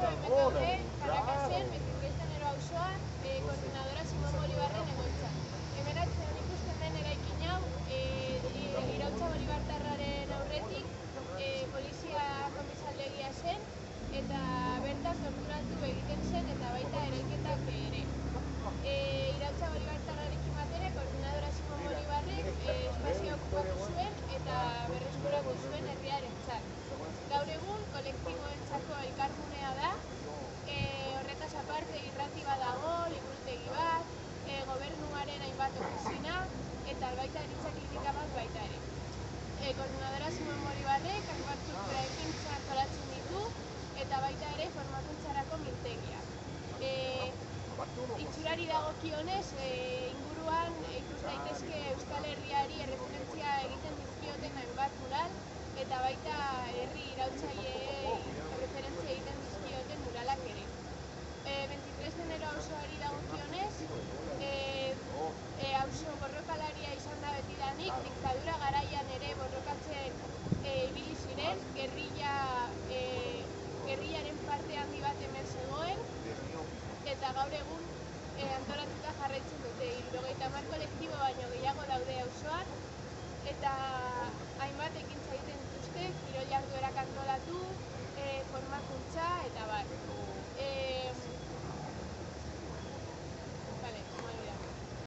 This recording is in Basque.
hemen gaude, Karrakasen, 23 de enero auzoan, koordinadora Simon Bolibarren egoitzan. Hemen atzean ikusten den eraikin hau, Iraultza Bolibartarraren aurretik, polizia komisaldegia zen, eta bertaz torturatu egiten zen eta baita erailketak ere. Iraultza Bolibartarrarekin batera, koordinadora Simon Bolibarrek espazioa okupatu zuen eta berreskuratu zuen herriarentzat. Gaur egun kolektiboentzako elkargunea da, horretaz aparte irrati bat dago, liburutegi bat, gobernuaren hainbat ofizina eta baita eritza kritika bat baita ere. Koordinadora Simon Bolibarrek hainbat kultura ekintza antolatzen ditu eta baita ere formakuntzarako mintegia. Itxurari dagokionez, inguruan ikus daitezke Euskal Herriari erreferentzia egiten dizkioten hainbat mural eta baita herri iraultzaileei erreferentzia egiten dizkioten muralak ere. 23 de enero auzoari dagokionez, auzo borrokalaria izan da betidanik, diktadura garaian ere borrokatzen ibili ziren, gerrillaren parte handi bat hemen zegoen, eta gaur egun antolatuta jarraitzen dute. 70 kolektibo baino gehiago daude auzoan, eta hainbat ekintza egiten dituzte, kirol jarduerak antolatu, formakuntza eta bar.